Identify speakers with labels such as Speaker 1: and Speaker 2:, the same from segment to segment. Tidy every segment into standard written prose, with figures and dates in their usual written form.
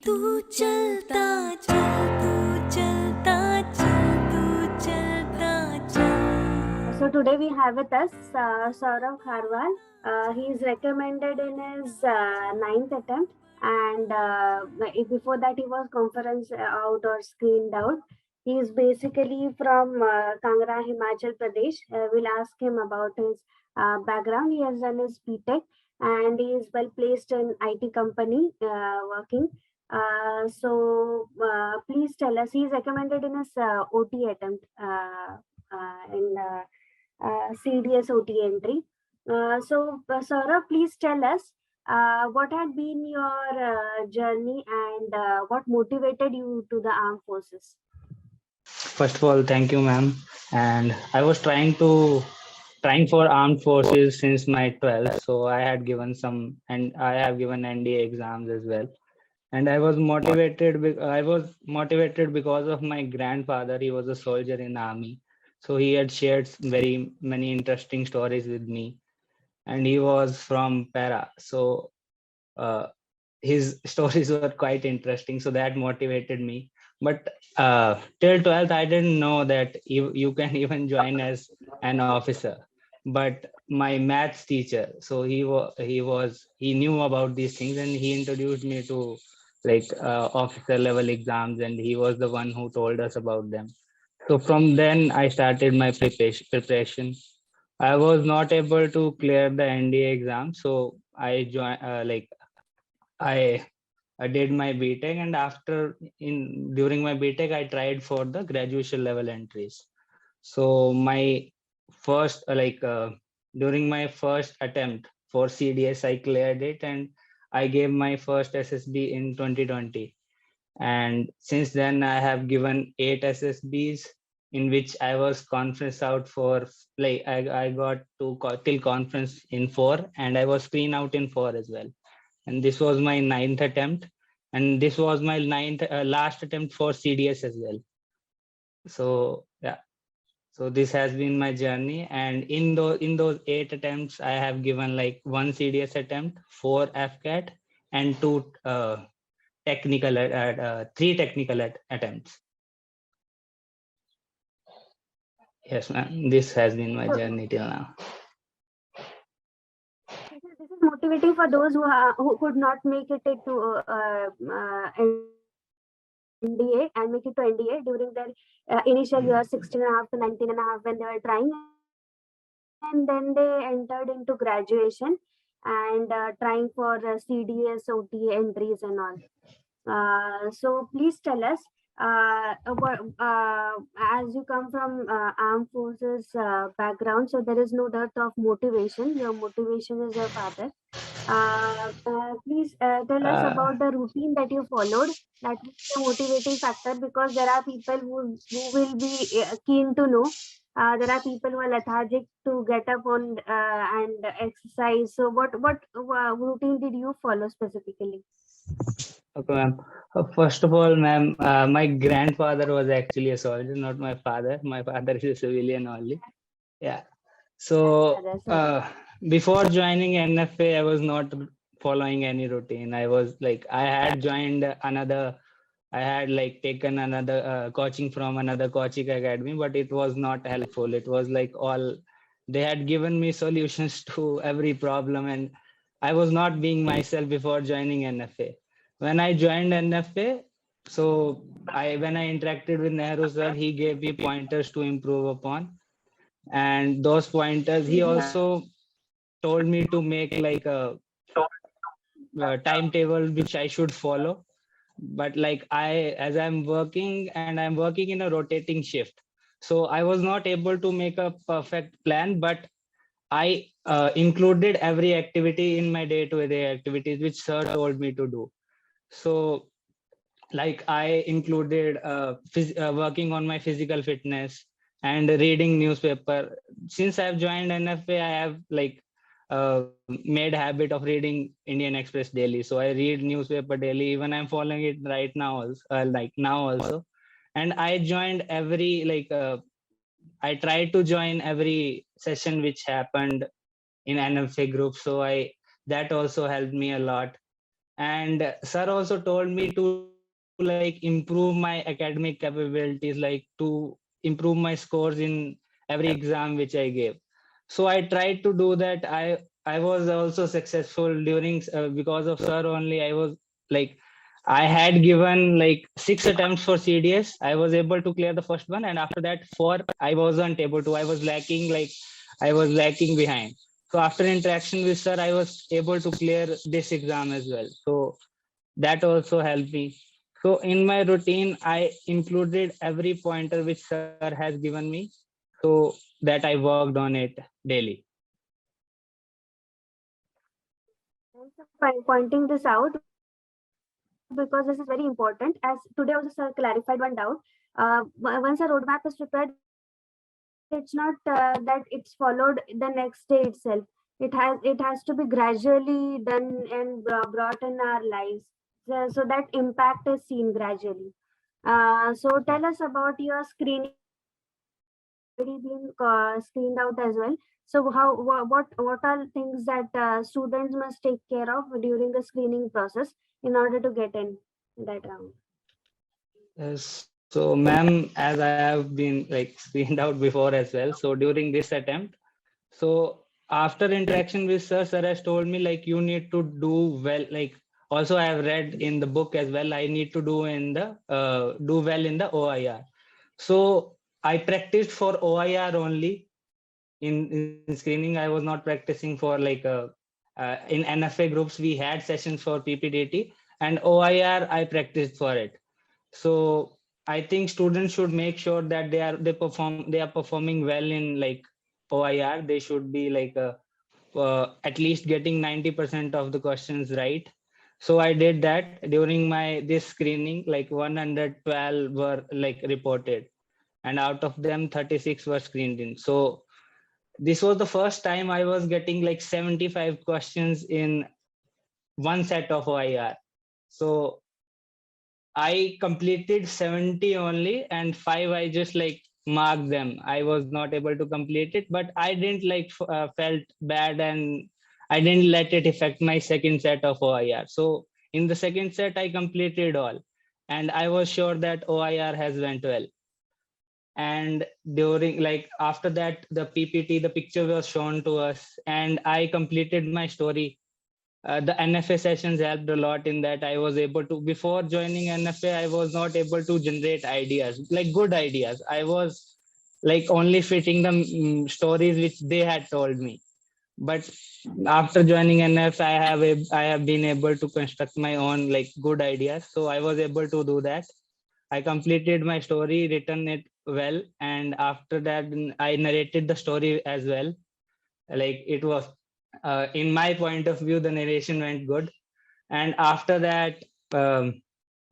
Speaker 1: तू चलता चल तू चलता चल तू चलता चल.
Speaker 2: So today we have with us Sourabh Kharwal. He is recommended in his ninth attempt, and before that he was conference out or screened out. He is basically from Kangra, Himachal Pradesh. We'll ask him about his background. He has done his BTech, and he is well placed in IT company working. Please tell us. He is recommended in his OT attempt in CDS OT entry. Saurabh, please tell us what had been your journey and what motivated you to the armed forces?
Speaker 3: First of all, thank you, ma'am. And I was trying for armed forces since my 12th. So I had given and I have given NDA exams as well. And I was motivated. I was motivated because of my grandfather. He was a soldier in army. So he had shared very many interesting stories with me. And he was from Para. So his stories were quite interesting. So that motivated me. But till 12th, I didn't know that you can even join as an officer. But my maths teacher, so he knew about these things, and he introduced me to officer level exams, and he was the one who told us about them. So from then I started my preparation. I was not able to clear the NDA exam, so I joined I did my BTech, and during my BTech, I tried for the graduation level entries. So my first during my first attempt for CDS, I cleared it, and I gave my first SSB in 2020. And since then, I have given 8 SSBs, in which I was conference out for I got to till conference in 4, and I was screen out in 4 as well. And this was my 9th attempt, and this was my last attempt for CDS as well. So yeah, so this has been my journey, and in those 8 attempts, I have given like 1 CDS attempt, 4 FCAT, and 3 technical attempts. Yes, ma'am. This has been my journey till now.
Speaker 2: This is motivating for those who could not make it to NDA and make it to NDA during their initial years, 16.5 to 19.5, when they were trying, and then they entered into graduation and trying for CDS, OT entries and all. So please tell us, as you come from armed forces background, so there is no dearth of motivation. Your motivation is your father. Please tell us about the routine that you followed. That is the motivating factor, because there are people who will be keen to know. There are people who are lethargic to get up on and exercise. So what routine did you follow specifically?
Speaker 3: Okay, ma'am. First of all, ma'am, my grandfather was actually a soldier, not my father. My father is a civilian only. Yeah. So before joining NFA, I was not following any routine. I had taken another coaching from another coaching academy, but it was not helpful. It was they had given me solutions to every problem, and I was not being myself before joining NFA. When I joined NFA, so when I interacted with Nehru sir, he gave me pointers to improve upon. And those pointers, he also told me to make a timetable which I should follow. But as I'm working, and I'm working in a rotating shift, so I was not able to make a perfect plan, but I included every activity in my day-to-day activities which sir told me to do. So I included working on my physical fitness and reading newspaper. Since I've joined NFA, I have made habit of reading Indian Express daily. So I read newspaper daily. Even I'm following it right now also, now also. And I joined I tried to join every session which happened in NFA group. So that also helped me a lot. And sir also told me to like improve my academic capabilities, like to improve my scores in every exam which I gave. So I tried to do that. I was also successful during because of sir only. I was like, I had given like 6 attempts for CDS. I was able to clear the first one, and after that four I wasn't able to. I was lacking, like I was lacking behind. So after interaction with sir, I was able to clear this exam as well. So that also helped me. So in my routine, I included every pointer which sir has given me, so that I worked on it daily.
Speaker 2: Thanks for pointing this out because this is very important. As today also sir clarified one doubt. Once a roadmap is prepared, it's not that it's followed the next day itself. It has to be gradually done and brought in our lives, so that impact is seen gradually. So tell us about your screening process. You have already been screened out as well. So what are things that students must take care of during the screening process in order to get in that round?
Speaker 3: So ma'am, as I have been like screened out before as well, so during this attempt, so after interaction with sir, sir has told me like you need to do well. Like also I have read in the book as well, I need to do well in the OIR. So I practiced for OIR only. In screening, I was not practicing for like in NFA groups we had sessions for PPDT, and OIR I practiced for it. So I think students should make sure that they are performing well in like OIR. They should be like at least getting 90% of the questions right. So I did that during my this screening. Like 112 were like reported, and out of them 36 were screened in. So this was the first time I was getting like 75 questions in one set of OIR. So I completed 70 only, and five I just like marked them. I was not able to complete it, but I didn't like felt bad, and I didn't let it affect my second set of OIR. So in the second set, I completed all, and I was sure that OIR has went well. And during like after that, the PPT, the picture was shown to us, and I completed my story. The NFA sessions helped a lot in that. I was able to, before joining NFA, I was not able to generate ideas, like good ideas. I was like only fitting the stories which they had told me. But after joining NF, I have been able to construct my own like good ideas. So I was able to do that. I completed my story, written it well, and after that, I narrated the story as well. Like it was, in my point of view, the narration went good. And after that, um,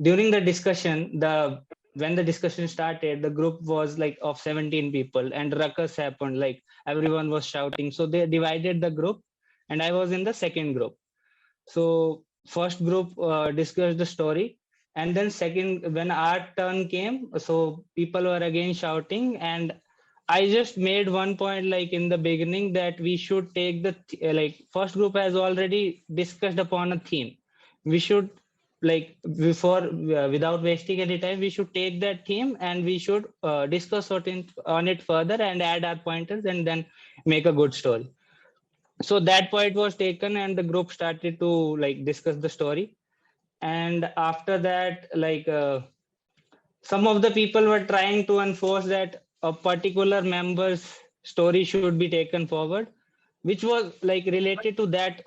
Speaker 3: during the discussion, the when the discussion started, the group was like of 17 people, and ruckus happened. Like everyone was shouting, so they divided the group, and I was in the second group. So first group discussed the story, and then second, when our turn came, so people were again shouting, and I just made one point like in the beginning that we should take like first group has already discussed upon a theme. We should like before without wasting any time, we should take that theme and we should discuss on it further and add our pointers and then make a good story. So that point was taken and the group started to like discuss the story. And after that, like some of the people were trying to enforce that a particular member's story should be taken forward, which was like related to that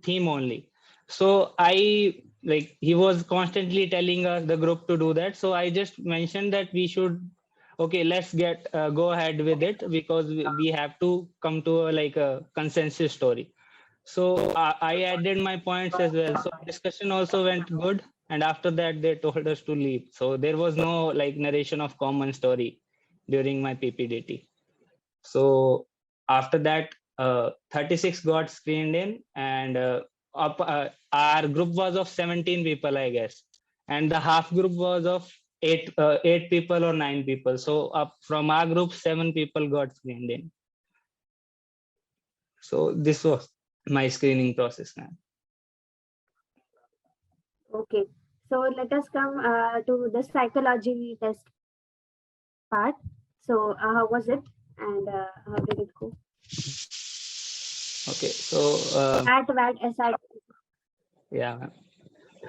Speaker 3: theme only. So I like he was constantly telling us the group to do that. So I just mentioned that we should, okay, let's get go ahead with it because we have to come to like a consensus story. So I added my points as well. So discussion also went good, and after that they told us to leave. So there was no like narration of common story during my PPDT. So after that, 36 got screened in, and our group was of 17 people, I guess, and the half group was of eight people or nine people. So up from our group, 7 people got screened in. So this was my screening process, man.
Speaker 2: Okay. So let us come to the psychology test part. So how was it, and how did it go?
Speaker 3: Okay, so
Speaker 2: At what SIT?
Speaker 3: yeah, ma'am.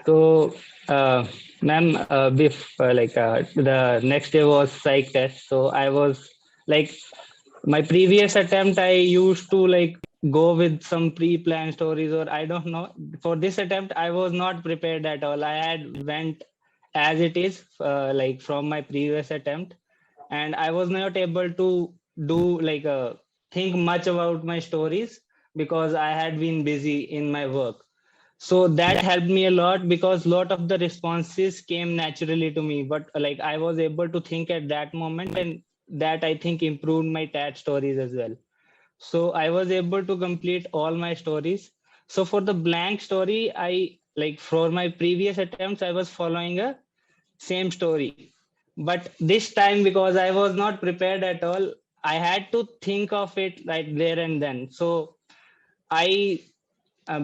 Speaker 3: So, ma'am, the next day was psych test. So I was like, my previous attempt, I used to like go with some pre-planned stories, or I don't know. For this attempt, I was not prepared at all. I had went as it is, like from my previous attempt, and I was not able to do like think much about my stories because I had been busy in my work. So that helped me a lot because lot of the responses came naturally to me, but like I was able to think at that moment, and that I think improved my tat stories as well. So I was able to complete all my stories. So for the blank story, I like for my previous attempts I was following a same story, but this time because I was not prepared at all, I had to think of it right there and then. So I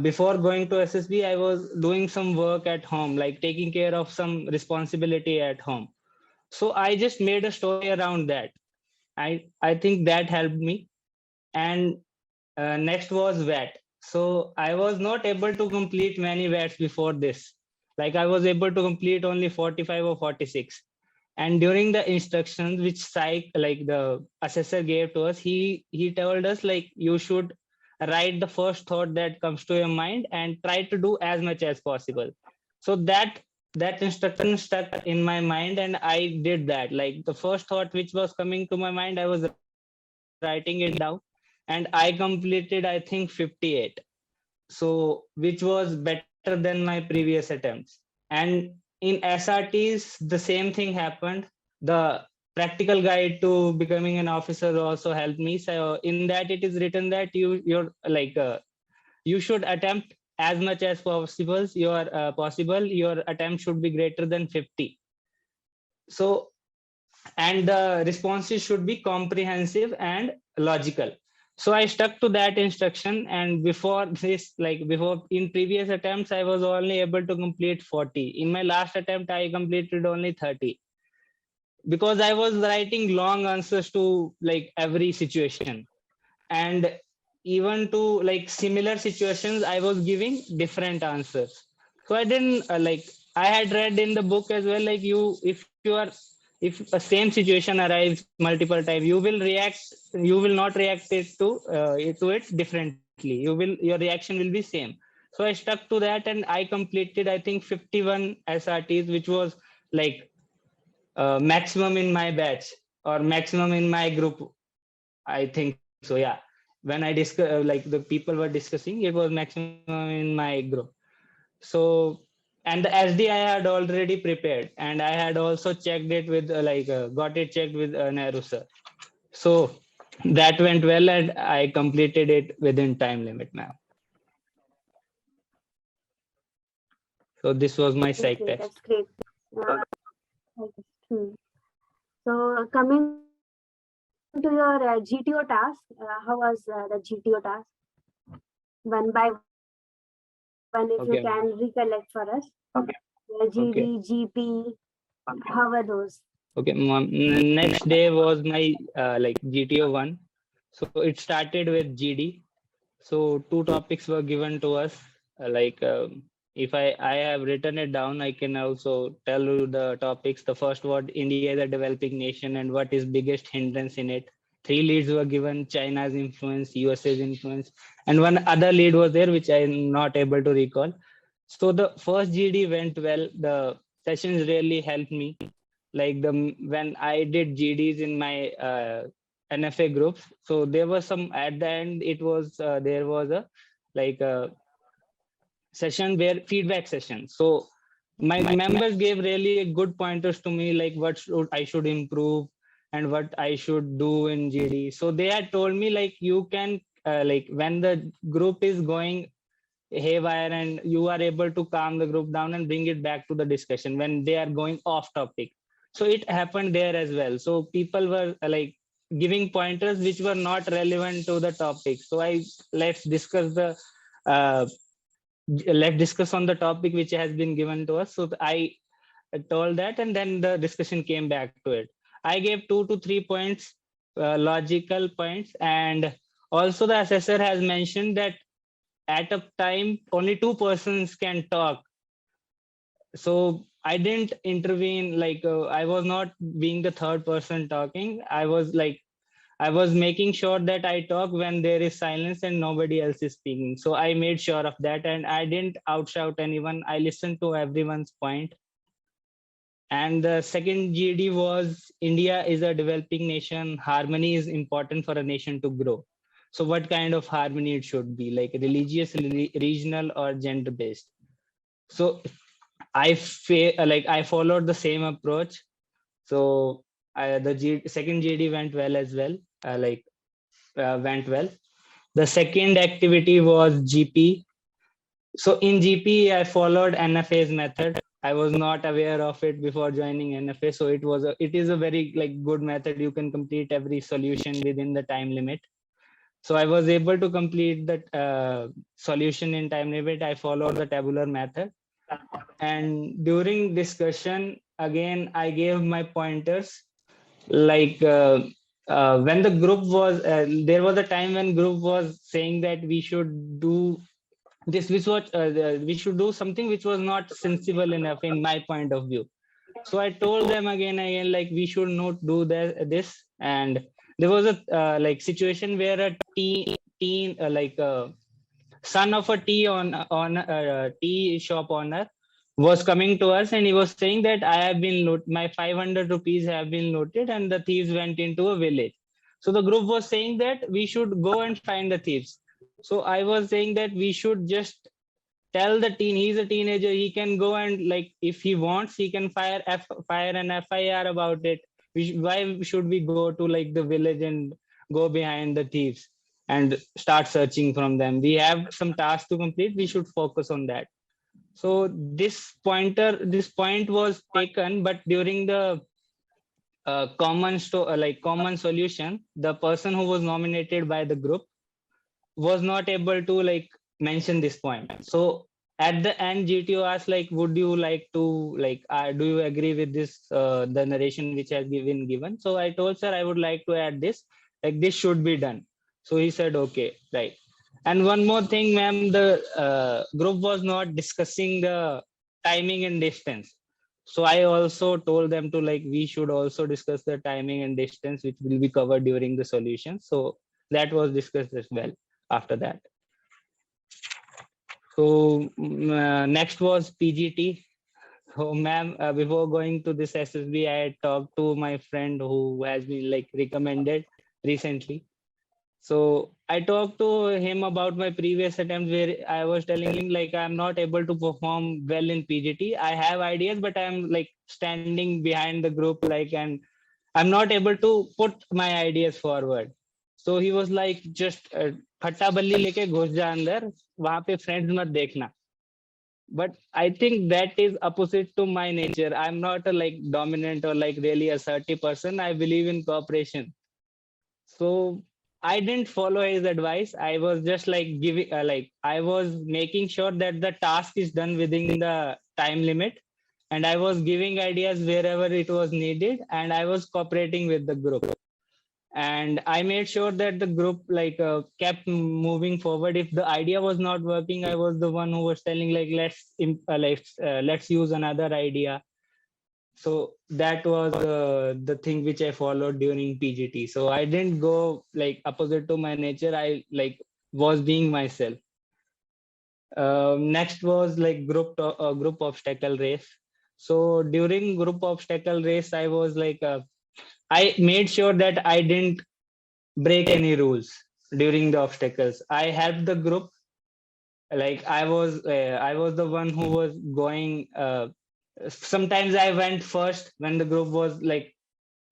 Speaker 3: before going to SSB, I was doing some work at home, like taking care of some responsibility at home. So I just made a story around that. I think that helped me. And next was VAT. So I was not able to complete many VATs before this. Like I was able to complete only 45 or 46. And during the instructions which psych like the assessor gave to us, he told us like you should write the first thought that comes to your mind and try to do as much as possible. So that instruction stuck in my mind, and I did that. Like the first thought which was coming to my mind, I was writing it down, and I completed I think 58. So which was better than my previous attempts. And in SRTs the same thing happened. The practical guide to becoming an officer also helped me. So in that it is written that you should attempt as much as possible your attempt should be greater than 50. So and the responses should be comprehensive and logical. So I stuck to that instruction, and before this, like before in previous attempts I was only able to complete 40. In my last attempt I completed only 30 because I was writing long answers to like every situation, and even to like similar situations I was giving different answers. So I didn't I had read in the book as well, like if a same situation arrives multiple times, you will not react to it differently. Your reaction will be same. So I stuck to that, and I completed I think 51 SRTs, which was like maximum in my batch or maximum in my group. I think so, yeah. When I discuss, like the people were discussing, it was maximum in my group. So, and the SD I had already prepared, and I had also checked it with got it checked with Nehru sir. So that went well, and I completed it within time limit now. So this was my psych
Speaker 2: Okay,
Speaker 3: test.
Speaker 2: that's great. Uh, okay. So coming to your GTO task, how was the GTO task? One by one, if you can recollect for us.
Speaker 3: Okay, ma'am.
Speaker 2: GD,
Speaker 3: Okay.
Speaker 2: GP, how were those?
Speaker 3: Okay, ma'am. Next day was my like GTO one. So it started with GD. So two topics were given to us. If I have written it down, I can also tell you the topics. The first was India is a developing nation and what is biggest hindrance in it. Three leads were given: China's influence, USA's influence, and one other lead was there which I'm not able to recall. So the first GD went well. The sessions really helped me. Like the when I did GDs in my NFA groups, so there was some at the end. It was there was a like a session where feedback session. So my members gave really good pointers to me, like what I should improve and what I should do in GD. So they had told me like you can like when the group is going haywire and you are able to calm the group down and bring it back to the discussion when they are going off topic. So it happened there as well. So people were like giving pointers which were not relevant to the topic. So I let's discuss the uh, let's discuss on the topic which has been given to us. So I told that, and then the discussion came back to it. I gave 2 to 3 points, logical points, and also the assessor has mentioned that at a time only two persons can talk. So I didn't intervene, like I was not being the third person talking. I was making sure that I talk when there is silence and nobody else is speaking. So I made sure of that, and I didn't outshout anyone. I listened to everyone's point. And the second GD was, India is a developing nation. Harmony is important for a nation to grow. So what kind of harmony it should be, like religious, regional, or gender based? So I followed the same approach. So the second GD went well as well. Went well. The second activity was GP. So in GP, I followed NFA's method. I was not aware of it before joining NFA. So it is a very like good method. You can complete every solution within the time limit. So I was able to complete the solution in time limit. I followed the tabular method. And during discussion, again, I gave my pointers. Like when the group was, there was a time when group was saying that we should do this, we should do something which was not sensible enough in my point of view. So I told them again, like we should not do this. And there was a like situation where a teen son of a tea shop owner was coming to us, and he was saying that I have been my 500 rupees have been looted and the thieves went into a village. So the group was saying that we should go and find the thieves. So I was saying that we should just tell the teen, he's a teenager, he can go and, like, if he wants, he can fire an FIR about it. Why should we go to like the village and go behind the thieves and start searching from them? We have some tasks to complete, we should focus on that. So this point was taken, but during the common solution, the person who was nominated by the group was not able to like mention this point. So at the end, GTO asked, like, would you like to, like, do you agree with this, the narration which has been given? So I told, sir, I would like to add this, like this should be done. So he said, okay, right. And one more thing, ma'am, the group was not discussing the timing and distance. So I also told them to, like, we should also discuss the timing and distance, which will be covered during the solution. So that was discussed as well after that. So next was PGT. So ma'am, before going to this SSB, I talked to my friend who has been like recommended recently. So I talked to him about my previous attempt where I was telling him, like, I'm not able to perform well in PGT. I have ideas, but I'm like standing behind the group, like, and I'm not able to put my ideas forward. So he was like, just फट्टा बल्ली लेके घुस जा अंदर, वहां पे friends मत देखना. But I think that is opposite to my nature. I'm not a like dominant or like really assertive person. I believe in cooperation. So I didn't follow his advice. I was just like giving, I was making sure that the task is done within the time limit, and I was giving ideas wherever it was needed, and I was cooperating with the group. And I made sure that the group kept moving forward. If the idea was not working, I was the one who was telling, like, let's use another idea. So that was the thing which I followed during PGT. So I didn't go like opposite to my nature. I like was being myself. Next was like group obstacle race. So during group obstacle race, I was like I made sure that I didn't break any rules during the obstacles. I helped the group. Like I was the one who was going. Sometimes I went first when the group was like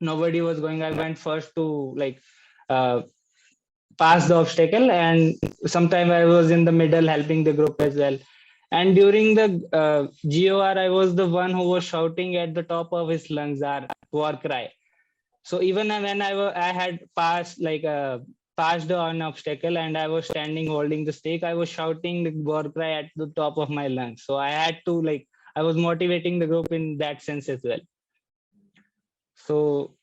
Speaker 3: nobody was going. I went first to like pass the obstacle, and sometimes I was in the middle helping the group as well. And during the GOR, I was the one who was shouting at the top of his lungs our war cry. So even when I had passed like passed an obstacle and I was standing holding the stick. I was shouting the war cry at the top of my lungs. So I had to like, I was motivating the group in that sense as well. So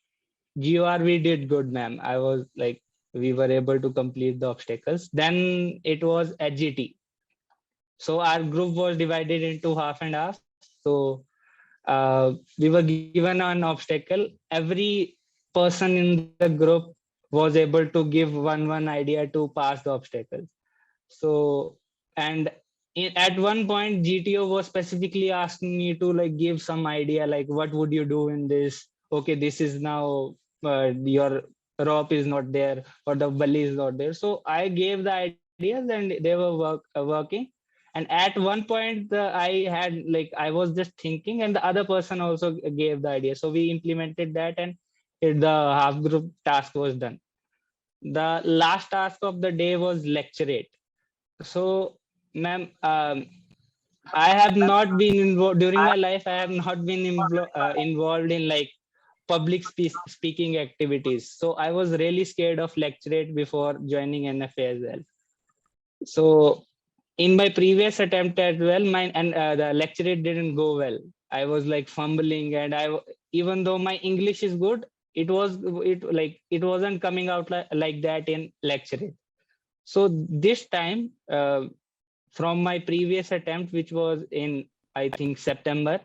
Speaker 3: GOR, we did good, ma'am. I was like, we were able to complete the obstacles. Then it was HGT. So our group was divided into half and half. So we were given an obstacle. Every person in the group was able to give one idea to pass the obstacle. So, and at one point, GTO was specifically asking me to like give some idea, like what would you do in this? Okay, this is now your rope is not there or the bully is not there. So I gave the ideas and they were working. And at one point, I had like I was just thinking, and the other person also gave the idea. So we implemented that, and the half group task was done. The last task of the day was lecturate. So, ma'am, I have not been involved during my life. I have not been involved in like public speaking activities. So I was really scared of lecturate before joining NFA as well. So in my previous attempt as well, mine and the lecturate didn't go well. I was like fumbling, and even though my English is good, it wasn't coming out like that in lecturate. So this time, from my previous attempt, which was in I think September,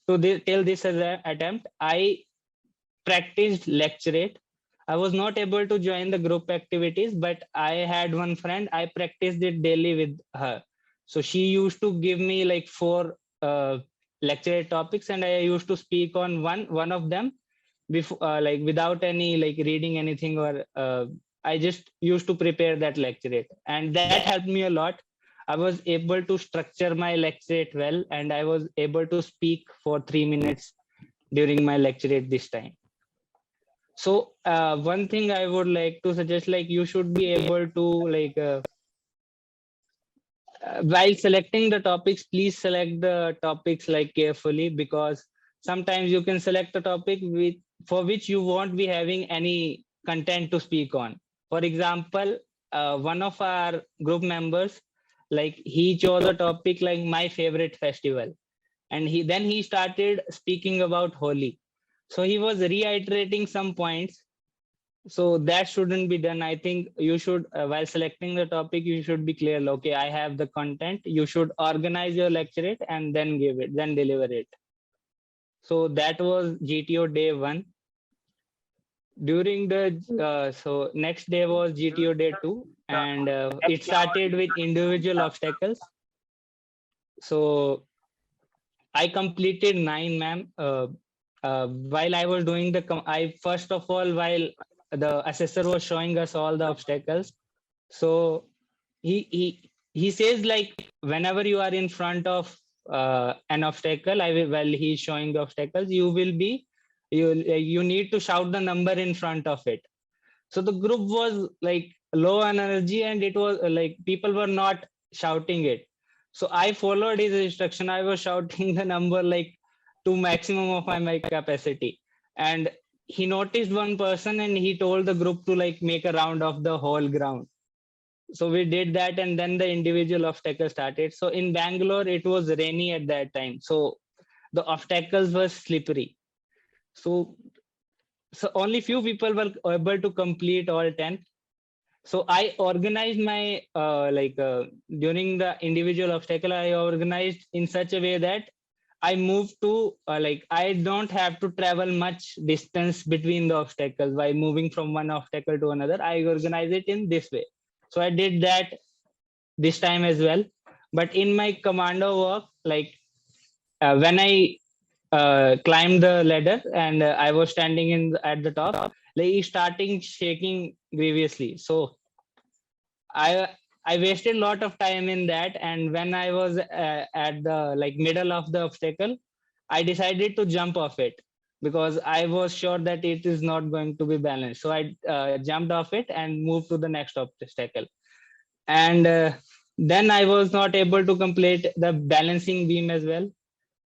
Speaker 3: to till this attempt, I practiced lecturate. I was not able to join the group activities, but I had one friend. I practiced it daily with her. So she used to give me like 4 lecturate topics, and I used to speak on one of them before, like without any like reading anything, or I just used to prepare that lecturate, and that helped me a lot. I was able to structure my lecturate well, and I was able to speak for 3 minutes during my lecturate this time. So one thing I would like to suggest, like you should be able to like while selecting the topics, please select the topics like carefully, because sometimes you can select a topic for which you won't be having any content to speak on. For example, one of our group members, like he chose a topic like my favorite festival, and he started speaking about Holi. So he was reiterating some points, so that shouldn't be done. I think you should while selecting the topic, you should be clear, okay, I have the content. You should organize your lecturate and then deliver it. So that was GTO day 1. During the so next day was GTO day 2, and it started with individual obstacles. So I completed 9, ma'am. While I was doing I first of all, while the assessor was showing us all the obstacles, so he says like whenever you are in front of an obstacle, while he's showing the obstacles, you need to shout the number in front of it. So the group was like low on energy, and it was like people were not shouting it. So I followed his instruction. I was shouting the number like to maximum of my capacity, and he noticed one person, and he told the group to like make a round of the whole ground. So we did that, and then the individual obstacle started. So in Bangalore, it was rainy at that time, so the obstacles were slippery. So only few people were able to complete all 10. So I organized my during the individual obstacle, I organized in such a way that I moved to like I don't have to travel much distance between the obstacles by moving from one obstacle to another. I organize it in this way. So I did that this time as well. But in my commando work, like when I climbed the ladder, and I was standing at the top, like starting shaking grievously. So I wasted a lot of time in that, and when I was at the like middle of the obstacle, I decided to jump off it because I was sure that it is not going to be balanced. So I jumped off it and moved to the next obstacle, and then I was not able to complete the balancing beam as well.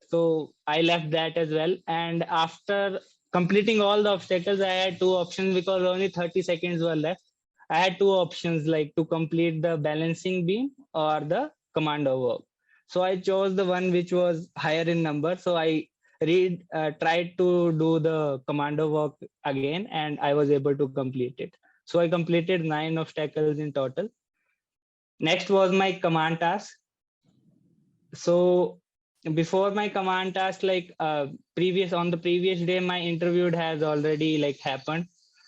Speaker 3: So I left that as well, and after completing all the obstacles, I had 2 options because only 30 seconds were left. I had two options, like to complete the balancing beam or the commando work. So I chose the one which was higher in number. So I tried to do the commando work again, and I was able to complete it. So I completed 9 obstacles in total. Next was my command task. So before my command task, like previous on the previous day, my interview has already like happened.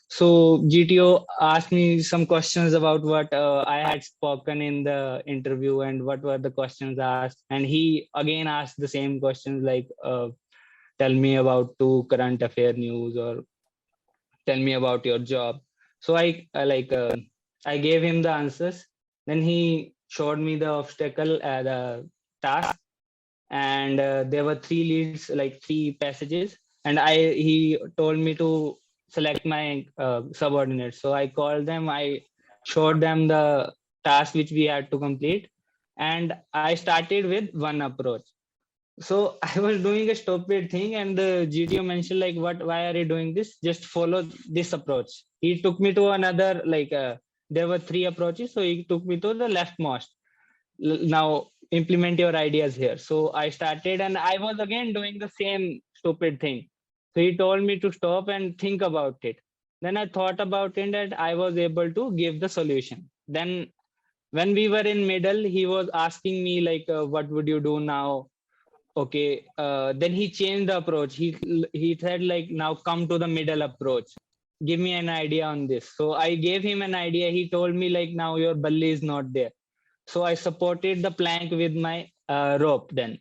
Speaker 3: So GTO asked me some questions about what I had spoken in the interview and what were the questions asked, and he again asked the same questions, like tell me about two current affair news, or tell me about your job. So I gave him the answers. Then he showed me the obstacle, the task, and there were three leads, like three passages, and he told me to select my subordinates. So I called them, I showed them the task which we had to complete, and I started with one approach. So I was doing a stupid thing, and the GTO mentioned, like, what, why are you doing this? Just follow this approach. He took me to another, there were three approaches, so he took me to the leftmost. Now implement your ideas here. So I started, and I was again doing the same stupid thing. So he told me to stop and think about it. Then I thought about it, and I was able to give the solution. Then when we were in middle, he was asking me, like, what would you do now? Okay, then he changed the approach. He said, like, now come to the middle approach, give me an idea on this. So I gave him an idea. He told me, like, now your belly is not there. So I supported the plank with my rope. Then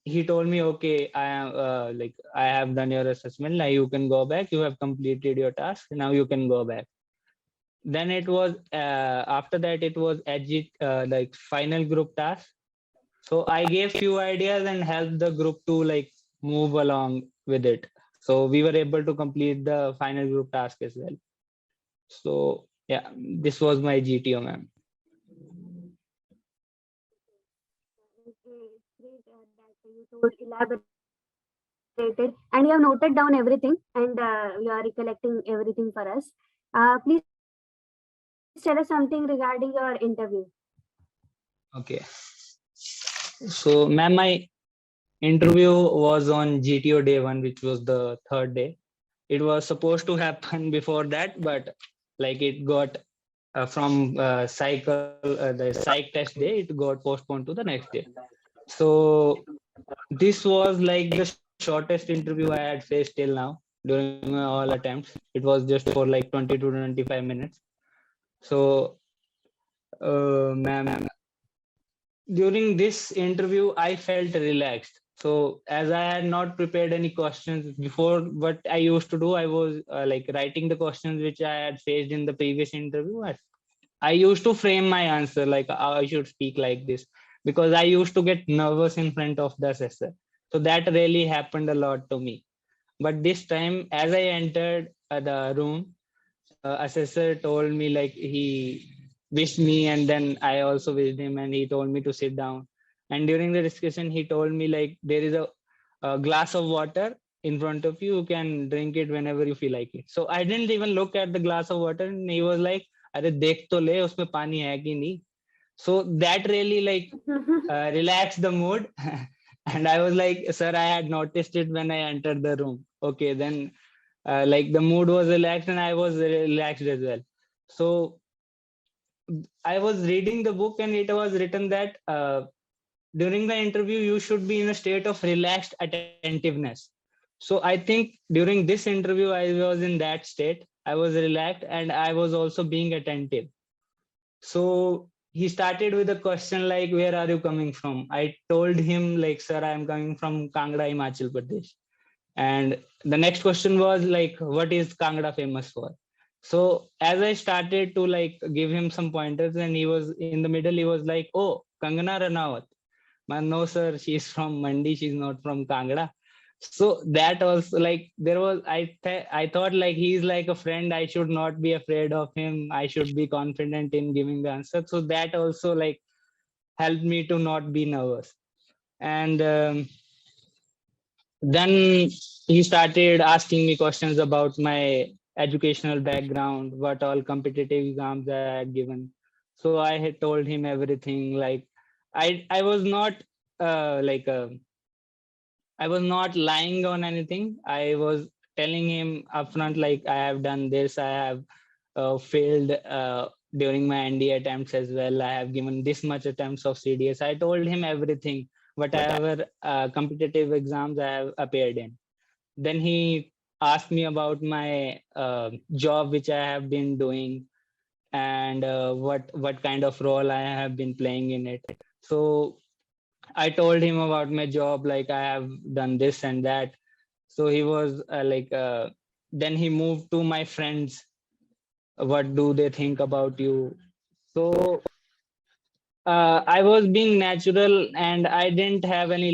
Speaker 3: he told me, okay, I am I have done your assessment, now you can go back, you have completed your task, now you can go back. Then it was after that, it was like final group task. So I gave few ideas and helped the group to like move along with it. So we were able to complete the final group task as well. So yeah, this was my GTO, ma'am.
Speaker 2: Okay, it's great that you told elaborated and you have noted down everything and you are recollecting everything for us. Please tell us something regarding your interview.
Speaker 3: Okay. So ma'am, my interview was on GTO day one, which was the third day. It was supposed to happen before that, but like it got from the psych test day, it got postponed to the next day. So this was like the shortest interview I had faced till now during all attempts. It was just for like 20 to 25 minutes. So, ma'am, during this interview, I felt relaxed. So, as I had not prepared any questions before, what I used to do, I was like writing the questions which I had faced in the previous interview. I used to frame my answer like I should speak like this, because I used to get nervous in front of the assessor. So that really happened a lot to me. But this time, as I entered the room, assessor told me, like, he wished me, and then I also wished him, and he told me to sit down. And during the discussion, he told me, like, there is a glass of water in front of you. You can drink it whenever you feel like it. So I didn't even look at the glass of water, and he was like, "अरे देख तो ले उसमें पानी है कि नहीं." So that really like relaxed the mood. And I was like, "Sir, I had noticed it when I entered the room." Okay, then like the mood was relaxed and I was relaxed as well. So I was reading the book, and it was written that during the interview you should be in a state of relaxed attentiveness. So I think during this interview I was in that state. I was relaxed and I was also being attentive. So he started with a question like, where are you coming from? I told him, like, sir, I am coming from Kangra, Himachal Pradesh. And the next question was like, what is Kangra famous for? So as I started to like give him some pointers, and he was in the middle, he was like, oh, Kangana Ranawat. Man, no, sir, she's from Mandi, she's not from Kangra. So that also, like, there was, I thought, like, he's like a friend, I should not be afraid of him, I should be confident in giving the answer. So that also like helped me to not be nervous. And then he started asking me questions about my educational background, what all competitive exams I had given. So I had told him everything. Like I was not like I was not lying on anything. I was telling him upfront, like I have done this, I have failed during my ND attempts as well. I have given this much attempts of CDS. I told him everything, whatever competitive exams I have appeared in. Then he asked me about my job, which I have been doing, and what kind of role I have been playing in it. So I told him about my job, like I have done this and that. So he was then he moved to my friends. What do they think about you? So I was being natural and I didn't have any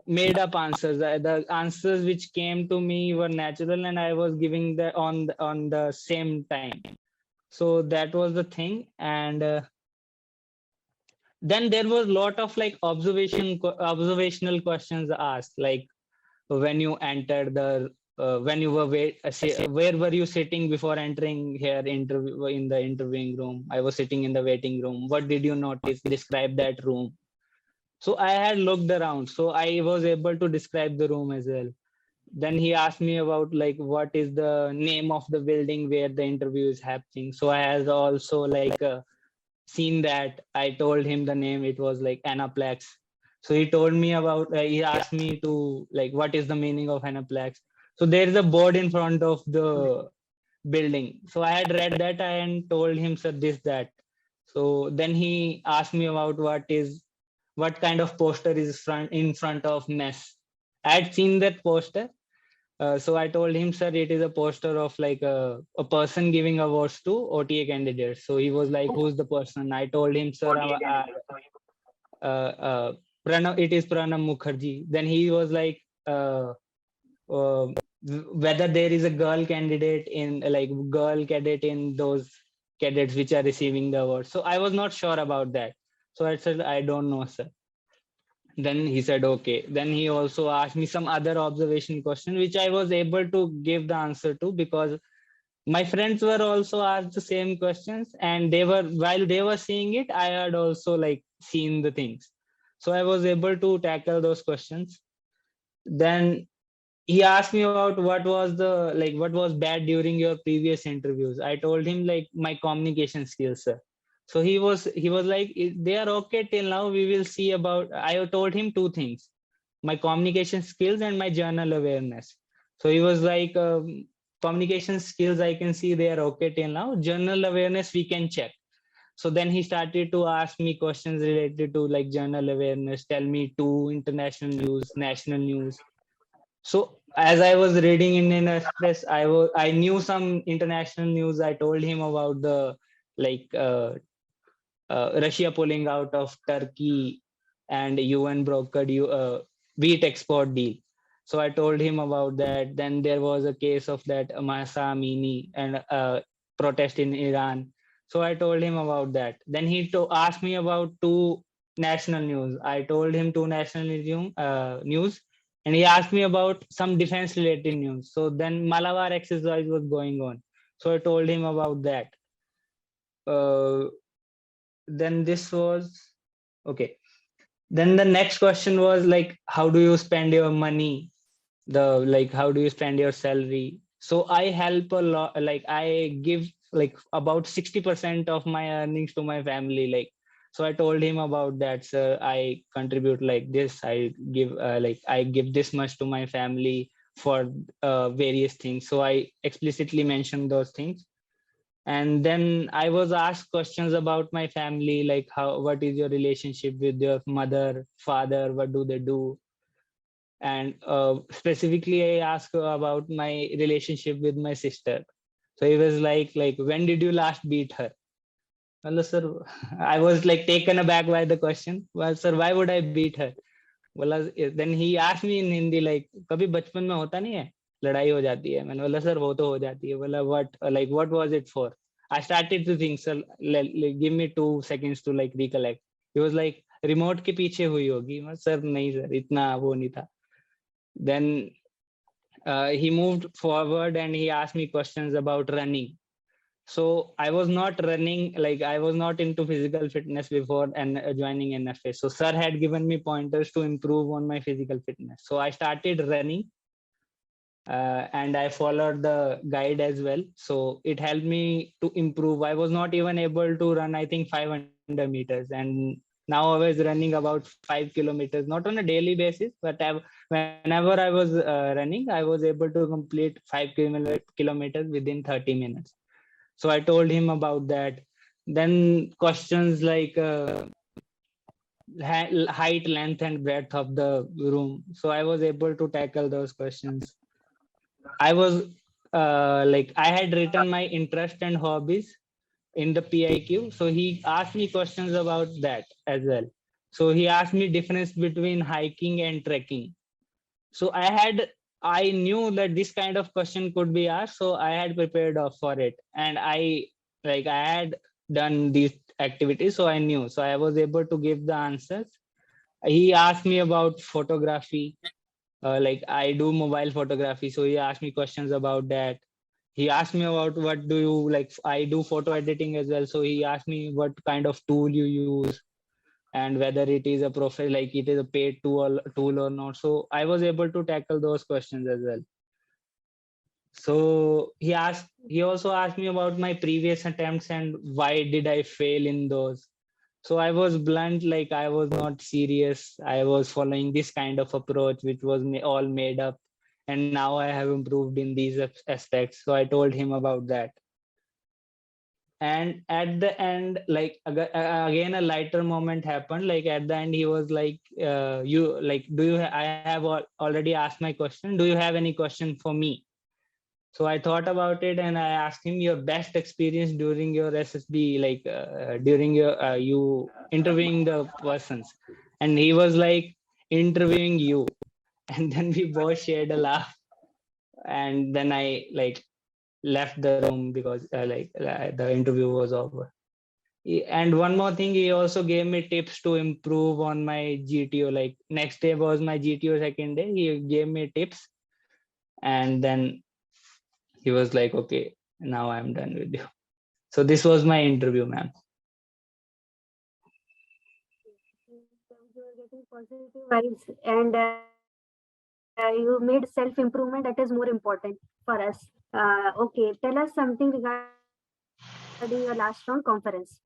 Speaker 3: made up answers. The answers which came to me were natural and I was giving the on the same time. So that was the thing. And then there was lot of like observational questions asked, like when you entered the when you were where were you sitting before entering here interview in the interviewing room? I was sitting in the waiting room. What did you notice? Describe that room. So I had looked around, so I was able to describe the room as well. Then he asked me about like what is the name of the building where the interview is happening. So I had also seen that. I told him the name. It was like Anaplex. So he told me about. He asked me to like what is the meaning of Anaplex. So there is a board in front of the building. So I had read that and told him, sir, this that. So then he asked me about what kind of poster is in front of mess. I had seen that poster. So I told him, sir, it is a poster of like a person giving awards to OTA candidates. So he was like, who's the person? I told him, sir, Pranav, it is Pranav Mukherjee. Then he was like, uh, whether there is a girl candidate in like girl cadet in those cadets which are receiving the award. So I was not sure about that. So I said, I don't know, sir. Then he said, okay. Then he also asked me some other observation question, which I was able to give the answer to because my friends were also asked the same questions and they were, while they were seeing it, I had also like seen the things. So I was able to tackle those questions. Then he asked me about what was bad during your previous interviews. I told him like my communication skills, sir. So he was like, they are okay till now, we will see about. I told him two things: my communication skills and my journal awareness. So he was like, communication skills, I can see they are okay till now. Journal awareness, we can check. So then he started to ask me questions related to like journal awareness. Tell me two international news, national news. So as I was reading Indian Express, I knew some international news. I told him about the like Russia pulling out of Turkey and UN brokered wheat export deal. So I told him about that. Then there was a case of that Mahsa Amini and protest in Iran. So I told him about that. Then he asked me about two national news. I told him two national news, and he asked me about some defense related news. So then Malabar exercise was going on. So I told him about that. Uh, then this was okay. Then the next question was like, how do you spend your money? How do you spend your salary? So I help a lot. Like I give like about 60% of my earnings to my family. Like, so I told him about that, sir. I contribute like this. I give this much to my family for various things. So I explicitly mentioned those things. And then I was asked questions about my family, like what is your relationship with your mother, father, what do they do? And specifically I asked about my relationship with my sister. So he was like when did you last beat her? Well, sir, I was like taken aback by the question. Well, sir, why would I beat her? बोला, then he asked me in Hindi like, कभी बचपन में होता नहीं है लड़ाई हो जाती है? मैंने बोला, सर वो तो हो जाती है. बोला, what was it for? I started to think, sir, give me 2 seconds to like recollect. He was like, remote के पीछे हुई होगी. सर नहीं, सर इतना वो नहीं था. Then he moved forward and he asked me questions about running. So I was not running, like I was not into physical fitness before and joining NFA. So sir had given me pointers to improve on my physical fitness. So I started running, and I followed the guide as well. So it helped me to improve. I was not even able to run, I think, 500 meters. And now I was running about 5 kilometers, not on a daily basis, but whenever I was running, I was able to complete 5 kilometers within 30 minutes. So I told him about that. Then questions like height, length, and breadth of the room. So I was able to tackle those questions. I was like, I had written my interest and hobbies in the PIQ. So he asked me questions about that as well. So he asked me difference between hiking and trekking. So I knew that this kind of question could be asked. So I had prepared for it. And I had done these activities. So I knew. So I was able to give the answers. He asked me about photography. Like I do mobile photography. So he asked me questions about that. He asked me about what do you like. I do photo editing as well. So he asked me what kind of tool you use and whether it is a profile, like it is a paid tool or not. So I was able to tackle those questions as well. So he also asked me about my previous attempts and why did I fail in those. So I was blunt, like I was not serious. I was following this kind of approach, which was all made up. And now I have improved in these aspects. So I told him about that. And at the end, like again, a lighter moment happened. Like at the end, he was like, "You like, do you? I have already asked my question. Do you have any question for me?" So I thought about it and I asked him your best experience during your SSB, like during your you interviewing the persons, and he was like interviewing you, and then we both shared a laugh, and then I like left the room because the interview was over. And one more thing, he also gave me tips to improve on my GTO. Like next day was my GTO second day. He gave me tips, and then he was like, "Okay, now I'm done with you." So this was my interview, ma'am.
Speaker 2: You are getting positive vibes, and you made self improvement. That is more important for us. Okay, tell us something regarding your last round conference.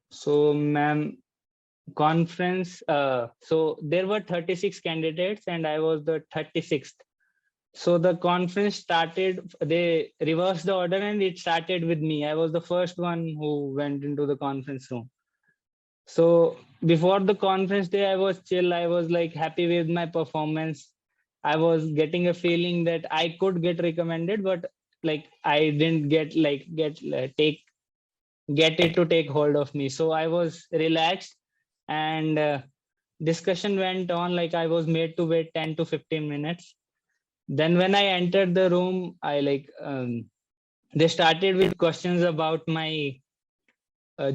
Speaker 3: So, ma'am, conference. So there were 36 candidates, and I was the 36th. So the conference started. They reversed the order, and it started with me. I was the first one who went into the conference room. So before the conference day, I was chill. I was like happy with my performance. I was getting a feeling that I could get recommended, but like I didn't get it to take hold of me. So I was relaxed, and discussion went on. Like I was made to wait 10 to 15 minutes. Then when I entered the room, they started with questions about my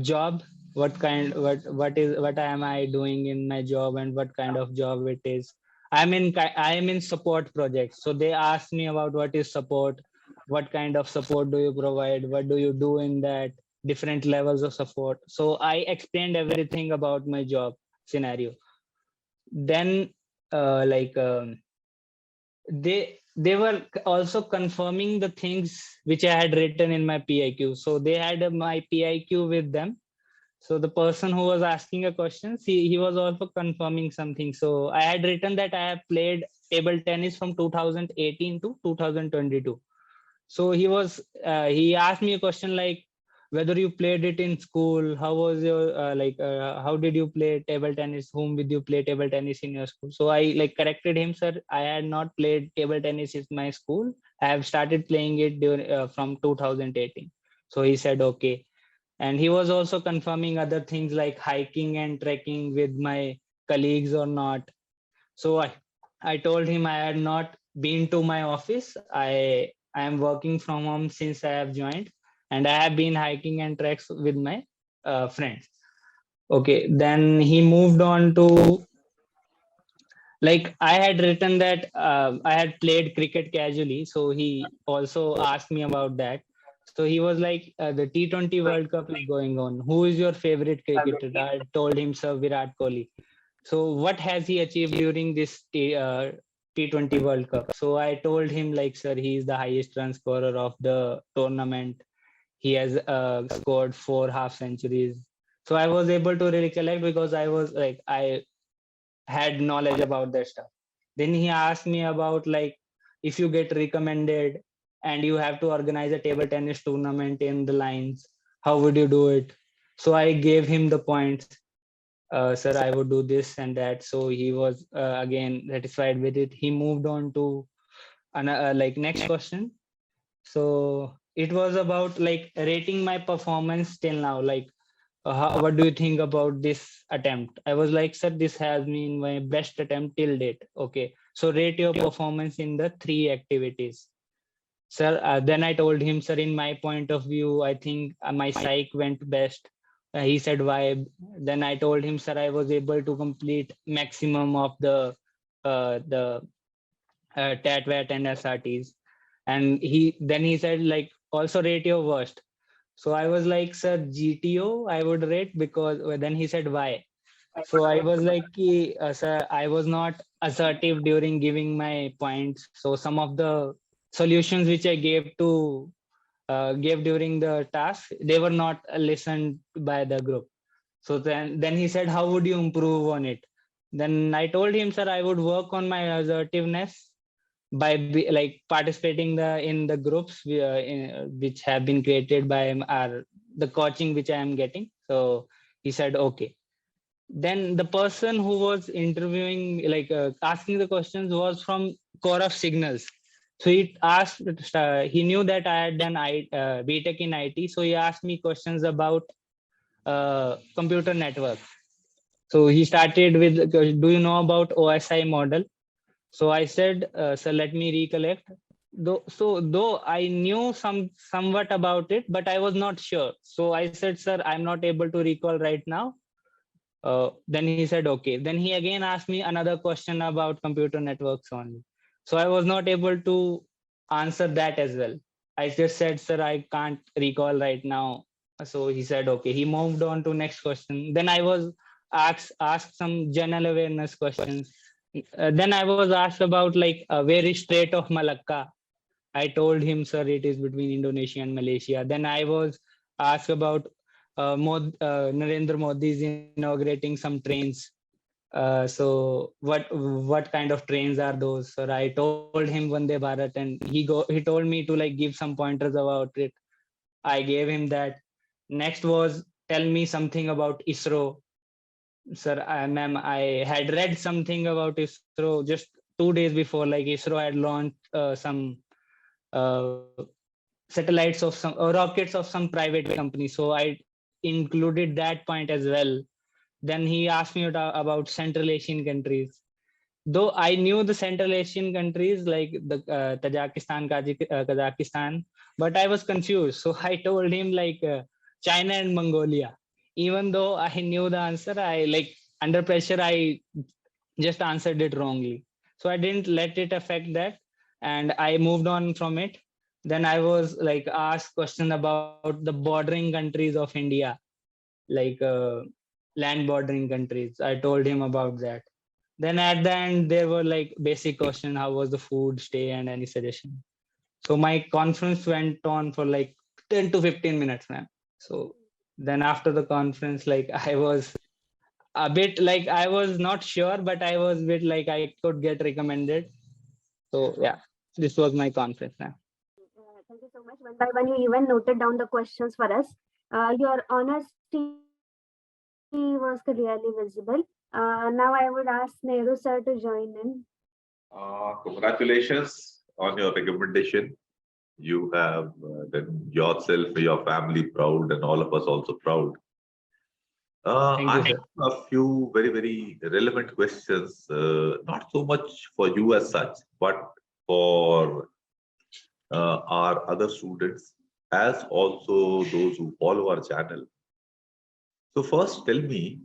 Speaker 3: job, what am I doing in my job and what kind of job it is. I am in support projects, so they asked me about what is support, what kind of support do you provide, what do you do in that, different levels of support. So I explained everything about my job scenario. Then like they were also confirming the things which I had written in my PIQ. So they had my PIQ with them. So the person who was asking a question, he was also confirming something. So I had written that I have played table tennis from 2018 to 2022. So he asked me a question like whether you played it in school, how was your how did you play table tennis, whom did you play table tennis in your school. So I like corrected him, sir, I had not played table tennis in my school, I have started playing it from 2018. So he said okay. And he was also confirming other things like hiking and trekking with my colleagues or not. So I told him I had not been to my office. I am working from home since I have joined, and I have been hiking and treks with my friends. Okay, then he moved on to like I had written that I had played cricket casually, so he also asked me about that. So he was like, the T20 World Cup is going on. Who is your favorite cricketer? I told him, sir, Virat Kohli. So what has he achieved during this T20 World Cup? So I told him, like, sir, he is the highest run scorer of the tournament. He has scored 4 half centuries. So I was able to recollect because I was like, I had knowledge about that stuff. Then he asked me about, like, if you get recommended and you have to organize a table tennis tournament in the lines, how would you do it? So I gave him the points. Sir, I would do this and that. So he was again satisfied with it. He moved on to like next question. So it was about like rating my performance till now. Like, what do you think about this attempt? I was like, sir, this has been my best attempt till date. Okay, so rate your performance in the 3 activities. Sir, then I told him, sir, in my point of view, I think my psych went best. He said, why? Then I told him, sir, I was able to complete maximum of the TAT, VAT, and SRTs. And he said, like, also rate your worst. So I was like, sir, GTO, I would rate, because then he said, why? So I was like, sir, I was not assertive during giving my points. So some of the solutions which I gave during the task, they were not listened by the group. So then he said, how would you improve on it? Then I told him, sir, I would work on my assertiveness by like participating in the groups which have been created by our the coaching which I am getting. So he said, okay. Then the person who was interviewing, like asking the questions, was from Core of Signals. So he asked, he knew that I had done BTech in IT. So he asked me questions about computer network. So he started with, do you know about OSI model? So I said, so let me recollect. Though I knew somewhat about it, but I was not sure. So I said, sir, I'm not able to recall right now. Then he said, okay. Then he again asked me another question about computer networks only. So I was not able to answer that as well. I just said, sir, I can't recall right now. So he said, okay. He moved on to next question. Then I was asked some general awareness questions. Then I was asked about, like, where is Strait of Malacca? I told him, sir, it is between Indonesia and Malaysia. Then I was asked about Narendra Modi is inaugurating some trains. So what kind of trains are those? Sir, I told him Vande Bharat, and he told me to, like, give some pointers about it. I gave him that. Next was, tell me something about ISRO. Sir, ma'am, I had read something about ISRO just 2 days before. Like, ISRO had launched some uh, satellites of some rockets of some private company. So I included that point as well. Then he asked me about Central Asian countries. Though I knew the Central Asian countries, like the Tajikistan, Kazakhstan, but I was confused. So I told him, like, China and Mongolia. Even though I knew the answer, I, like, under pressure, I just answered it wrongly. So I didn't let it affect that, and I moved on from it. Then I was, like, asked question about the bordering countries of India, like land bordering countries. I told him about that. Then at the end, there were, like, basic question: how was the food, stay, and any suggestion. So my conference went on for like 10 to 15 minutes, man. So then after the conference, like, I was a bit, like, I was not sure, but I was a bit like I could get recommended. So yeah, this was my conference now.
Speaker 2: Thank you so much. One by one, you even noted down the questions for us. Your honesty was clearly visible. Now I would ask Nehru sir to join in.
Speaker 4: Congratulations on your recommendation. You have done yourself, your family proud, and all of us also proud.
Speaker 3: Thank
Speaker 4: I
Speaker 3: you,
Speaker 4: have
Speaker 3: sir.
Speaker 4: a few very, very relevant questions, not so much for you as such, but for our other students, as also those who follow our channel. So first, tell me,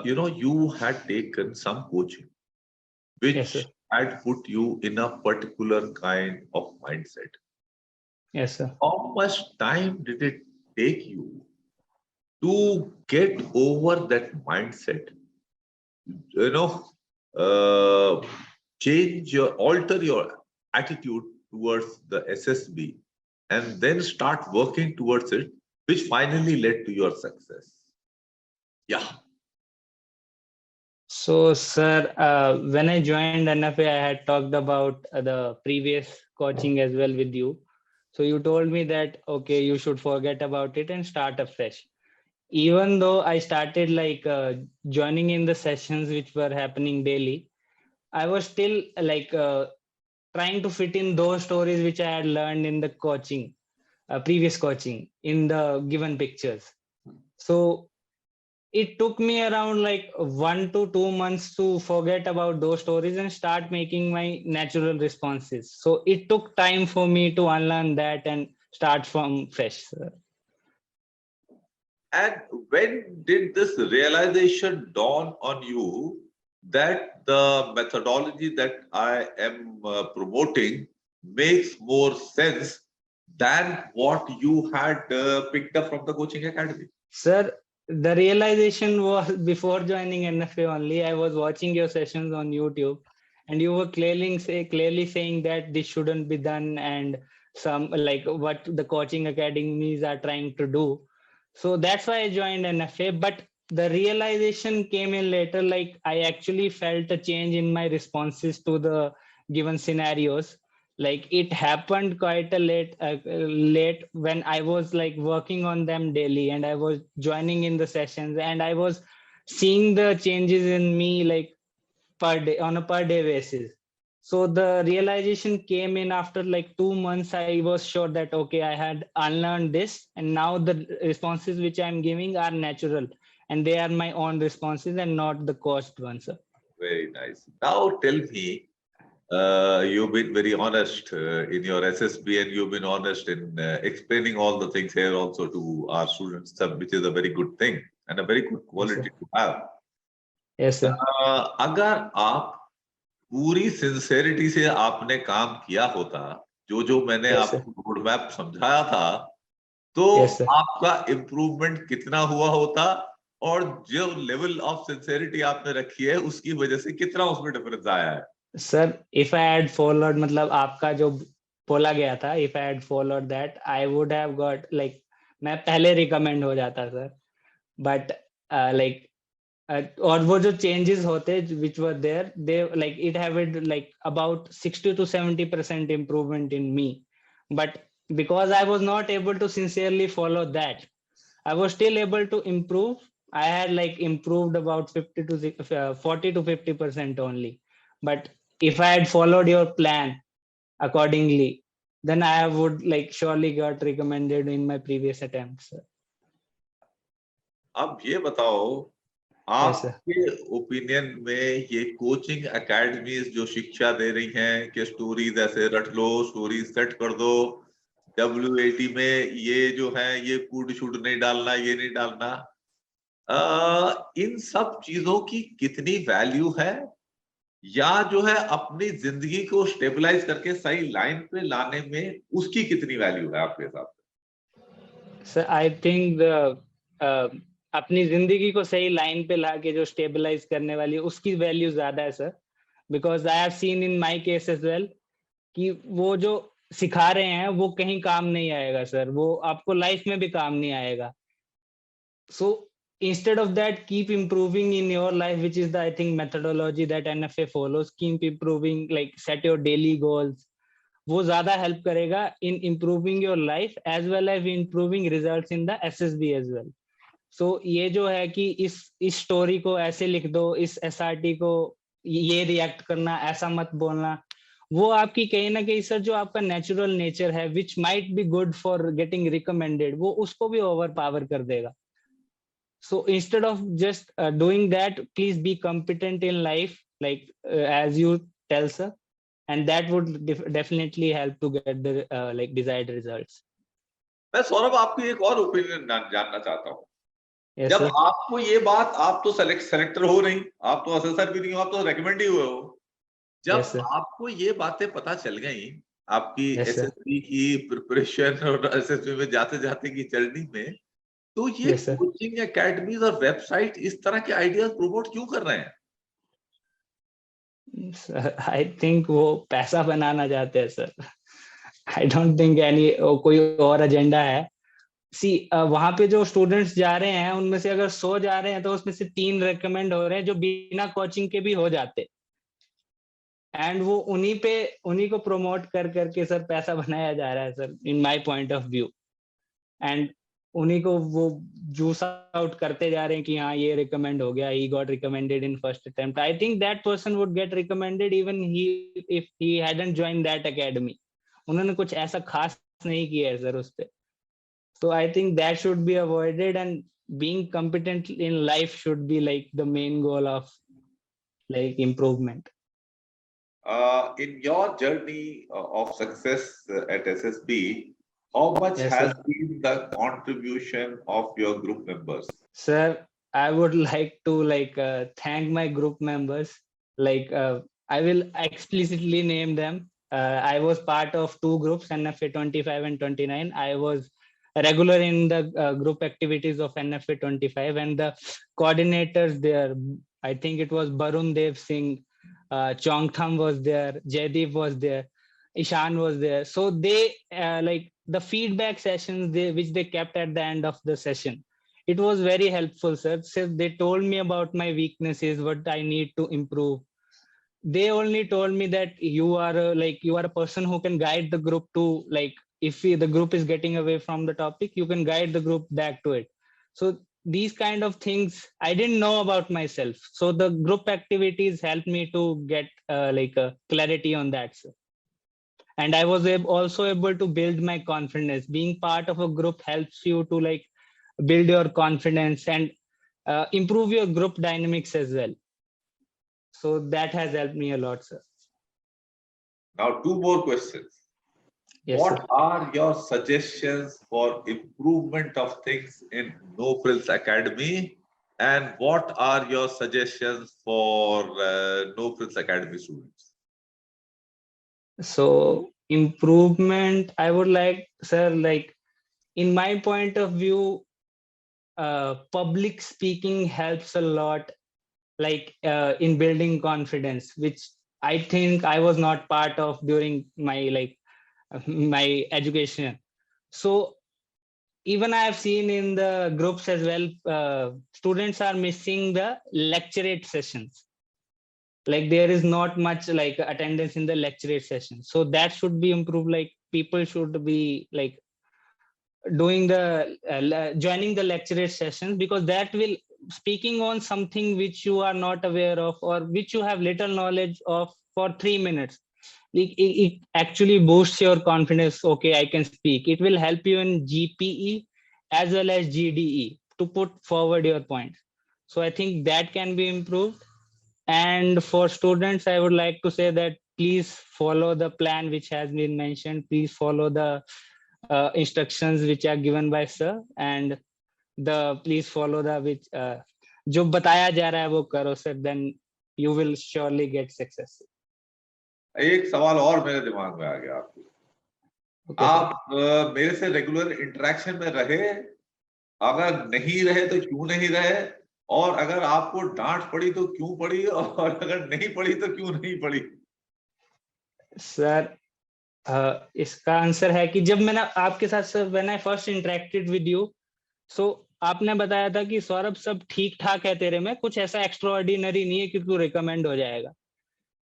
Speaker 4: you had taken some coaching. which
Speaker 3: Yes, sir.
Speaker 4: had put you in a particular kind of mindset.
Speaker 3: Yes, sir.
Speaker 4: How much time did it take you to get over that mindset? You know, alter your attitude towards the SSB and then start working towards it, which finally led to your success. Yeah.
Speaker 3: So, sir, when I joined NFA, I had talked about the previous coaching as well with you. So you told me that, okay, you should forget about it and start afresh. Even though I started like joining in the sessions which were happening daily, I was still like trying to fit in those stories which I had learned in the coaching, previous coaching in the given pictures. So it took me around like 1 to 2 months to forget about those stories and start making my natural responses. So it took time for me to unlearn that and start from fresh, sir.
Speaker 4: And when did this realization dawn on you that the methodology that I am promoting makes more sense than what you had picked up from the coaching academy?
Speaker 3: Sir, the realization was before joining NFA only. I was watching your sessions on YouTube, and you were clearly saying that this shouldn't be done, and some like what the coaching academies are trying to do. So that's why I joined NFA. But the realization came in later. Like I actually felt a change in my responses to the given scenarios. Like it happened quite a late when I was like working on them daily and I was joining in the sessions and I was seeing the changes in me like per day on a per day basis. So the realization came in after like 2 months. I was sure that okay, I had unlearned this and now the responses which I'm giving are natural and they are my own responses and not the coached ones.
Speaker 4: Very nice. Now tell me, you've been very honest in your SSB and you've been honest in explaining all the things here also to our students, which is a very good thing and a very good quality to have.
Speaker 3: Yes, sir.
Speaker 4: अगर आप पूरी sincerity से आपने काम किया होता, जो मैंने
Speaker 3: Yes, sir.
Speaker 4: आपको रोड मैप समझाया था, तो
Speaker 3: Yes, sir.
Speaker 4: आपका इम्प्रूवमेंट कितना हुआ होता और जो लेवल ऑफ सिंसेरिटी आपने रखी है उसकी वजह से कितना उसमें डिफरेंस आया है?
Speaker 3: Sir if I had followed मतलब आपका जो बोला गया था, if I had followed that I would have got like मैं पहले रिकमेंड हो जाता सर, बट लाइक और वो जो चेंजेस होते which were there they like it have like about 60 to 70% improvement in me, but because I was not able to sincerely follow that, I was still able to improve. I had like improved about 40 to 50% only, but if I had followed your plan accordingly, then I would like surely got recommended in my previous attempts.
Speaker 4: अब ये बताओ,
Speaker 3: Yes, sir.
Speaker 4: आपके opinion में ये coaching academies जो शिक्षा दे रही हैं कि स्टोरीज ऐसे रट लो, स्टोरीज सेट कर दो, WAT में ये जो है ये कूड शुड नहीं डालना, ये नहीं डालना, इन सब चीजों की कितनी वैल्यू है, या जो है अपनी जिंदगी को स्टेबलाइज करके सही लाइन पे लाने में उसकी कितनी वैल्यू है आपके हिसाब से?
Speaker 3: सर आई थिंक अपनी जिंदगी को सही लाइन पे लाके जो स्टेबलाइज करने वाली उसकी वैल्यू ज्यादा है sir, because I have seen in my case as well कि वो जो सिखा रहे हैं वो कहीं काम नहीं आएगा सर, वो आपको लाइफ में भी काम नहीं आएगा. So instead of that, keep improving in your life, which is the I think methodology that NFA follows. Keep improving, like set your daily goals. वो ज्यादा हेल्प करेगा in improving your life as well as improving results in the SSB as well. So ये जो है कि इस story को ऐसे लिख दो, इस SRT को ये रिएक्ट करना, ऐसा मत बोलना, वो आपकी कहीं ना कहीं सर जो आपका नेचुरल नेचर है which might be good for getting recommended, वो उसको भी ओवर पावर कर देगा. So instead of just doing that, please be competent in life, like as you tell sir, and that would definitely help to get the like desired results.
Speaker 4: मैं सौरभ आपकी एक और opinion जानना चाहता हूँ.
Speaker 3: Yes,
Speaker 4: जब
Speaker 3: sir.
Speaker 4: आपको ये बात, आप तो सेलेक्टर हो नहीं, आप तो असेसर भी नहीं हो, आप तो रेकमेंड ही हुए हो, जब
Speaker 3: Yes, sir.
Speaker 4: आपको ये बातें पता चल गई आपकी
Speaker 3: Yes, sir.
Speaker 4: एसएसबी की प्रिपरेशन और एसएसबी में जाते जाते की जर्नी में, तो ये
Speaker 3: Yes, sir.
Speaker 4: कोचिंग एकेडमीज और वेबसाइट इस तरह के आइडियाज प्रमोट क्यों कर रहे हैं?
Speaker 3: आई थिंक वो पैसा बनाना चाहते हैं sir. I don't think any कोई और एजेंडा है. सी वहां पे जो स्टूडेंट्स जा रहे हैं उनमें से अगर 100 जा रहे हैं तो उसमें से 3 रेकमेंड हो रहे हैं जो बिना कोचिंग के भी हो जाते. एंड वो उन्हीं को प्रमोट कर करके सर पैसा बनाया जा रहा है sir, in my point of view. And उन्हीं को वो जूस आउट करते जा रहे हैं कि हाँ ये रिकमेंड हो गया, he got recommended in first attempt. I think that person would get recommended even he if he hadn't join that academy. उन्होंने कुछ ऐसा खास नहीं किया है सर उस पे. So I think that should be avoided, and being competent in life should be like the main goal of like improvement.
Speaker 4: In your journey of success at SSB, how much
Speaker 3: Yes,
Speaker 4: has
Speaker 3: sir.
Speaker 4: been the contribution of your group members?
Speaker 3: Sir, I would like to thank my group members. I will explicitly name them. I was part of 2 groups, NFA 25 and 29. I was regular in the group activities of NFA 25, and the coordinators there, I think it was Barun Dev Singh, Chongtham was there, Jaideep was there, Ishan was there. So they the feedback sessions which they kept at the end of the session, it was very helpful, sir. So they told me about my weaknesses, what I need to improve. They only told me that you are a person who can guide the group to if the group is getting away from the topic, you can guide the group back to it. So these kind of things I didn't know about myself. So the group activities helped me to get a clarity on that, sir. And I was also able to build my confidence. Being part of a group helps you to build your confidence and improve your group dynamics as well. So that has helped me a lot, sir.
Speaker 4: Now, 2 more questions.
Speaker 3: Yes,
Speaker 4: What
Speaker 3: sir.
Speaker 4: are your suggestions for improvement of things in No Frills Academy? And what are your suggestions for No Frills Academy students?
Speaker 3: So improvement, I would like, sir, in my point of view, public speaking helps a lot, in building confidence, which I think I was not part of during my my education. So even I have seen in the groups as well, students are missing the lecturate sessions. There is not much attendance in the lecturate session. So that should be improved. People should be doing the joining the lecturate sessions, because that will speaking on something which you are not aware of or which you have little knowledge of for 3 minutes. It actually boosts your confidence. Okay, I can speak. It will help you in GPE as well as GDE to put forward your points. So I think that can be improved. And for students, I would like to say that please follow the plan which has been mentioned. Please follow the instructions which are given by sir, and please follow the which जो बताया जा रहा है वो करो sir, then you will surely get success.
Speaker 4: एक सवाल और मेरे दिमाग में आ गया आपको.
Speaker 3: Okay,
Speaker 4: आप मेरे से रेगुलर इंटरेक्शन में रहे, अगर नहीं रहे तो क्यों नहीं रहे, और अगर आपको डांट पड़ी तो क्यों पड़ी, और अगर नहीं पड़ी तो क्यों नहीं पड़ी?
Speaker 3: सर इसका आंसर है कि जब मैंने आपके साथ sir when I first interacted with you, so आपने बताया था कि सौरभ सब ठीक ठाक है तेरे में, कुछ ऐसा एक्स्ट्रा ऑर्डिनरी नहीं है कि तू रिकमेंड हो जाएगा.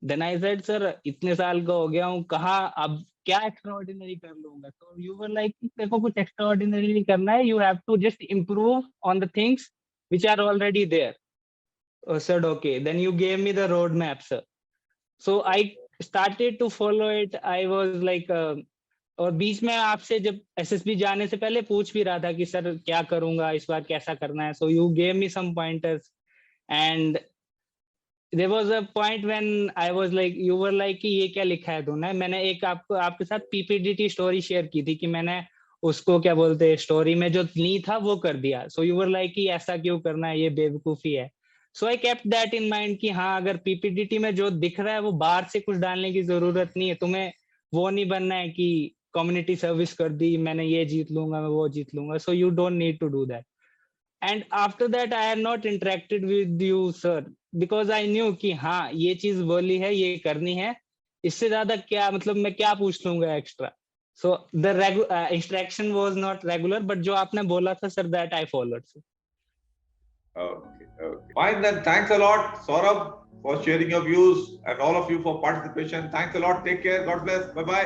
Speaker 3: देन आई सेड सर इतने साल का हो गया हूँ, कहाँ अब क्या एक्स्ट्रा ऑर्डिनरी कर लूंगा. तो यू वर लाइक तेरे को कुछ एक्स्ट्रा ऑर्डिनरी नहीं करना है, you have to just improve on the things which are already there. I said okay, then you gave me the roadmap, sir. So I started to follow it. I was और बीच में आपसे जब SSB जाने से पहले पूछ भी रहा था कि सर क्या करूंगा इस बार, कैसा करना है. So you gave me some pointers, and there was a point when I was you were कि ये क्या लिखा है तूने. मैंने एक आपके साथ पीपीडीटी स्टोरी शेयर की थी कि मैंने उसको क्या बोलते हैं, स्टोरी में जो ली था वो कर दिया. सो यू वर कि ऐसा क्यों करना है, ये बेवकूफी है. So I kept that in mind कि हाँ अगर पीपीडीटी में जो दिख रहा है वो बाहर से कुछ डालने की जरूरत नहीं है, तुम्हें वो नहीं बनना है कि कम्युनिटी सर्विस कर दी मैंने, ये जीत लूंगा मैं वो जीत लूंगा, so you don't need to do that. And after that I have not interacted with you sir, because I knew कि हाँ ये चीज बोली है ये करनी है, इससे ज्यादा क्या मतलब मैं क्या पूछ लूंगा extra. So the instruction was not regular, but जो आपने बोला था sir that I followed.
Speaker 4: Okay, okay. Fine then. Thanks a lot, Saurabh, for sharing your views and all of you for participation. Thanks a lot. Take care. God bless. Bye-bye.